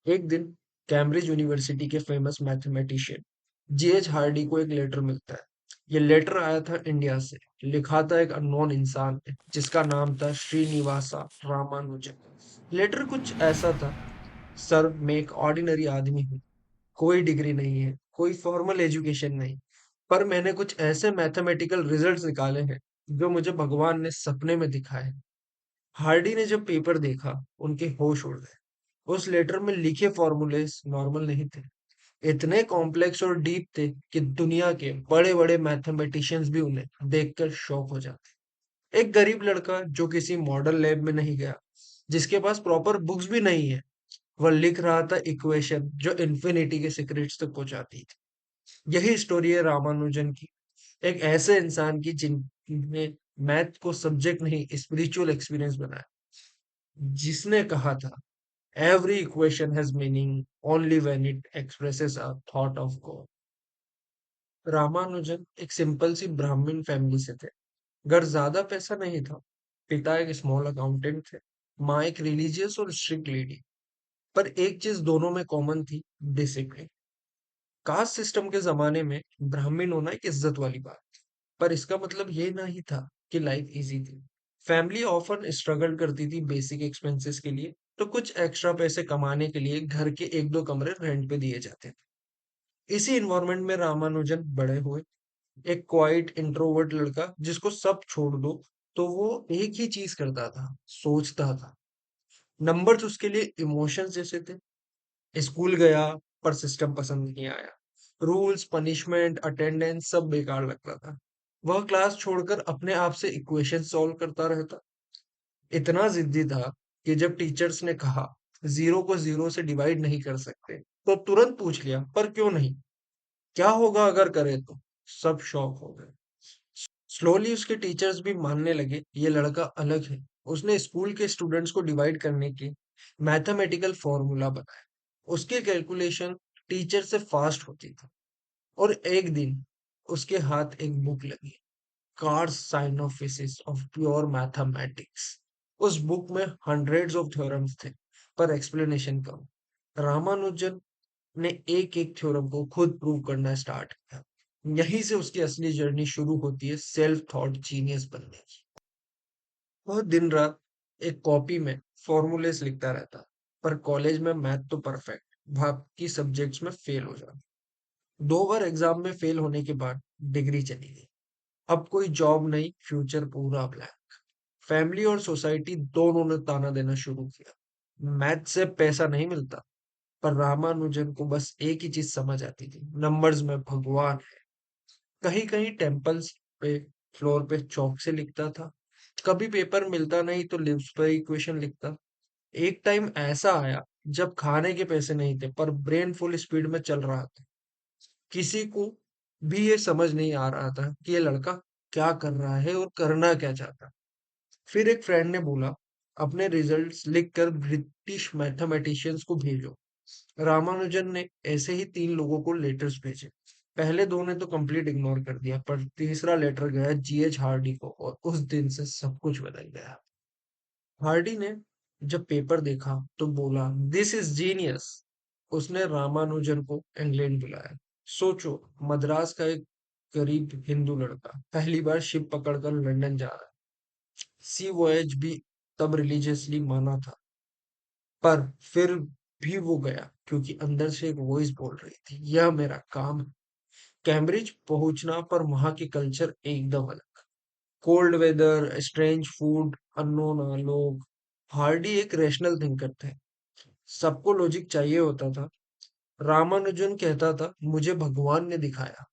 एक दिन Cambridge university के फेमस मैथमेटिशियन जीएच हार्डी को एक लेटर मिलता है। ये लेटर आया था इंडिया से। लिखा था एक अननोन इंसान ने जिसका नाम था श्रीनिवासा रामानुजन। लेटर कुछ ऐसा था। सर, मैं एक ऑर्डिनरी आदमी हूँ। कोई डिग्री नहीं है, कोई फॉर्मल एजुकेशन नहीं, पर मैंने कुछ ऐसे मैथमेटिकल रिजल्ट्स निकाले हैं जो मुझे भगवान ने सपने में दिखाए। हार्डी ने जब पेपर देखा, उनके होश उड़ गए। उस लेटर में लिखे फॉर्मूलेस नॉर्मल नहीं थे। इतने कॉम्प्लेक्स और डीप थे कि दुनिया के बड़े-बड़े मैथमेटिशियंस भी उन्हें देखकर शॉक हो जाते। एक गरीब लड़का जो किसी मॉडल लैब में नहीं गया, जिसके पास प्रॉपर बुक्स भी नहीं है, वह लिख रहा था इक्वेशन जो इन्फिनिटी के सीक्रेट्स तक पहुंचाती थी। यही स्टोरी है रामानुजन की, एक ऐसे इंसान की जिनने मैथ को सब्जेक्ट नहीं स्पिरिचुअल एक्सपीरियंस बनाया, जिसने कहा था every equation has meaning only when it expresses a thought of God. Ramanujan एक सिंपल सी ब्राह्मण फैमिली से थे। घर ज्यादा पैसा नहीं था। पिता एक स्मॉल अकाउंटेंट थे। माँ एक रिलीजियस और स्ट्रिक्ट लेडी। पर एक चीज दोनों में कॉमन थी, डिसिप्लिन। कास्ट सिस्टम के जमाने में ब्राह्मण होना एक इज्जत वाली बात थी, पर इसका मतलब ये नहीं था कि लाइफ इजी थी। फैमिली ऑफन स्ट्रगल करती थी बेसिक एक्सपेंसेस के लिए, तो कुछ एक्स्ट्रा पैसे कमाने के लिए घर के एक दो कमरे रेंट पे दिए जाते थे। इसी इन्वायरमेंट में रामानुजन बड़े हुए। एक क्वाइट इंट्रोवर्ट लड़का जिसको सब छोड़ दो तो वो एक ही चीज करता था, सोचता था। नंबर्स उसके लिए इमोशंस जैसे थे। स्कूल गया पर सिस्टम पसंद नहीं आया। रूल्स, पनिशमेंट, अटेंडेंस सब बेकार लगता था। वह क्लास छोड़कर अपने आप से इक्वेशन सॉल्व करता रहता। इतना जिद्दी था कि जब टीचर्स ने कहा जीरो को जीरो से डिवाइड नहीं कर सकते, तो तुरंत पूछ लिया पर क्यों नहीं, क्या होगा अगर करे तो। सब शॉक हो गए। स्लोली उसके टीचर्स भी मानने लगे ये लड़का अलग है। उसने स्कूल के स्टूडेंट्स को डिवाइड करने के मैथमेटिकल फॉर्मूला बनाया। उसकी कैलकुलेशन टीचर से फास्ट होती थी। और एक दिन उसके हाथ एक बुक लगी, कार्स साइनोफिसिस ऑफ प्योर मैथमेटिक्स। उस बुक में हंड्रेड्स ऑफ थ्योरम्स थे, पर एक्सप्लेनेशन कम। रामानुजन ने एक एक थ्योरम को खुद प्रूव करना स्टार्ट किया। यहीं से उसकी असली जर्नी शुरू होती है सेल्फ थॉट जीनियस बनने की। वह दिन रात एक कॉपी में फॉर्मूलेस लिखता रहता, पर कॉलेज में मैथ तो परफेक्ट, बाकी सब्जेक्ट्स में फेल हो जाता। दो बार एग्जाम में फेल होने के बाद डिग्री चली गई। अब कोई जॉब नहीं, फ्यूचर पूरा ब्लैक। फैमिली और सोसाइटी दोनों ने ताना देना शुरू किया। मैथ से पैसा नहीं मिलता, पर रामानुजन को बस एक ही चीज समझ आती थी, नंबर्स में भगवान है। कहीं कहीं टेम्पल्स पे फ्लोर पे चौक से लिखता था। कभी पेपर मिलता नहीं तो लिप्स पर इक्वेशन लिखता। एक टाइम ऐसा आया जब खाने के पैसे नहीं थे, पर ब्रेन फुल स्पीड में चल रहा था। किसी को भी ये समझ नहीं आ रहा था कि ये लड़का क्या कर रहा है और करना क्या चाहता। फिर एक फ्रेंड ने बोला, अपने रिजल्ट्स लिखकर ब्रिटिश मैथमेटिशियंस को भेजो। रामानुजन ने ऐसे ही 3 लोगों को लेटर्स भेजे। पहले 2 ने तो कंप्लीट इग्नोर कर दिया, पर तीसरा लेटर गया जीएच हार्डी को और उस दिन से सब कुछ बदल गया। हार्डी ने जब पेपर देखा तो बोला, दिस इज जीनियस। उसने रामानुजन को इंग्लैंड बुलाया। सोचो, मद्रास का एक गरीब हिंदू लड़का पहली बार शिप पकड़कर लंदन जा रहा है। सी वॉयज भी तब रिलीजियसली माना था, पर फिर भी वो गया क्योंकि अंदर से एक वॉइस बोल रही थी, यह मेरा काम है। कैम्ब्रिज पहुंचना, पर वहां की कल्चर एकदम अलग। Cold weather, strange food, unknown लोग। हार्डी एक रैशनल थिंकर थे। सबको लॉजिक चाहिए होता था। रामानुजन कहता था मुझे भगवान ने दिखाया।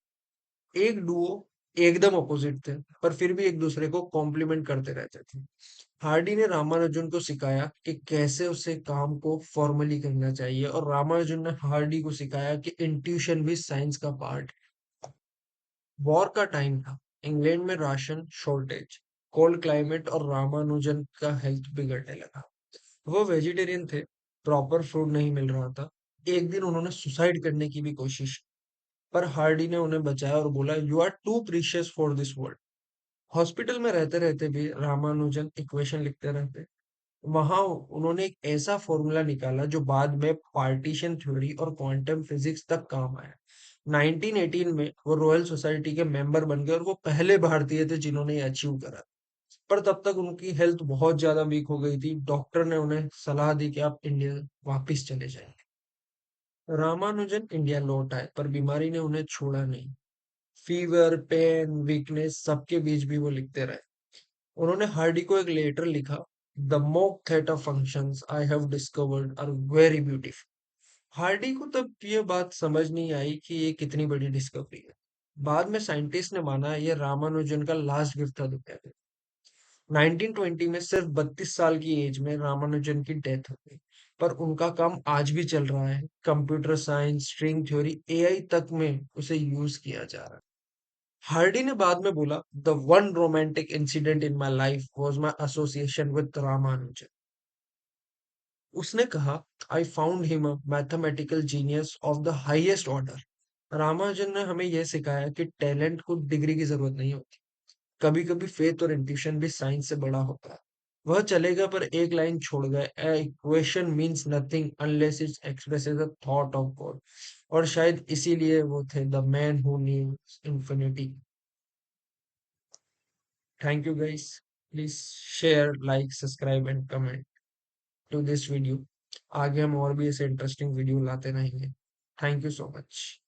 एक डुओ एकदम अपोजिट थे, पर फिर भी एक दूसरे को कॉम्प्लीमेंट करते रहते थे। हार्डी ने रामानुजन को सिखाया कि कैसे उसे काम को फॉर्मली करना चाहिए, और रामानुजन ने हार्डी को सिखाया कि इंट्यूशन भी साइंस का पार्ट है। वॉर का टाइम था। इंग्लैंड में राशन शॉर्टेज, कोल्ड क्लाइमेट और रामानुजन का हेल्थ बिगड़ने लगा। वो वेजिटेरियन थे, प्रॉपर फूड नहीं मिल रहा था। एक दिन उन्होंने सुसाइड करने की भी कोशिश की, पर हार्डी ने उन्हें बचाया और बोला, you are too precious for this world. Hospital में रहते रहते भी रामानुजन इक्वेशन लिखते रहते। वहां उन्होंने एक ऐसा फॉर्मूला निकाला जो बाद में पार्टीशन थ्योरी और क्वांटम फिजिक्स तक काम आया। 1918 में वो रॉयल सोसाइटी के मेंबर बन गए और वो पहले भारतीय थे जिन्होंने ये अचीव करा। पर तब तक उनकी हेल्थ बहुत ज्यादा वीक हो गई थी। डॉक्टर ने उन्हें सलाह दी कि आप इंडिया वापस चले जाएं। रामानुजन इंडिया लौट आए पर बीमारी ने उन्हें छोड़ा नहीं। फीवर, पेन, वीकनेस सबके बीच भी वो लिखते रहे। उन्होंने हार्डी को एक लेटर लिखा। The mock theta functions I have discovered are very beautiful. Hardy को तब ये बात समझ नहीं आई कि ये कितनी बड़ी डिस्कवरी है। बाद में साइंटिस्ट ने माना ये रामानुजन का लास्ट गिफ्ट था दुनिया को। 1920 में सिर्फ 32 साल की एज में रामानुजन की डेथ हो गई। पर उनका काम आज भी चल रहा है। Computer science, string theory, AI तक में उसे यूज किया जा रहा है। हार्डी ने बाद में बोला, the one romantic incident in my life was my association with Ramanujan. उसने कहा, I found him a mathematical genius of the highest order. Ramanujan ने हमें यह सिखाया कि टैलेंट को डिग्री की जरूरत नहीं होती। कभी कभी फेथ और इंट्यूशन भी साइंस से बड़ा होता है। वह चलेगा पर एक लाइन छोड़ गए, a equation means nothing unless it expresses the thought of god. और शायद इसीलिए वो थे the man who knew infinity. Thank you guys. Please share, like, subscribe and comment to this video. आगे हम और भी ऐसे इंटरेस्टिंग वीडियो लाते रहेंगे। Thank you so much.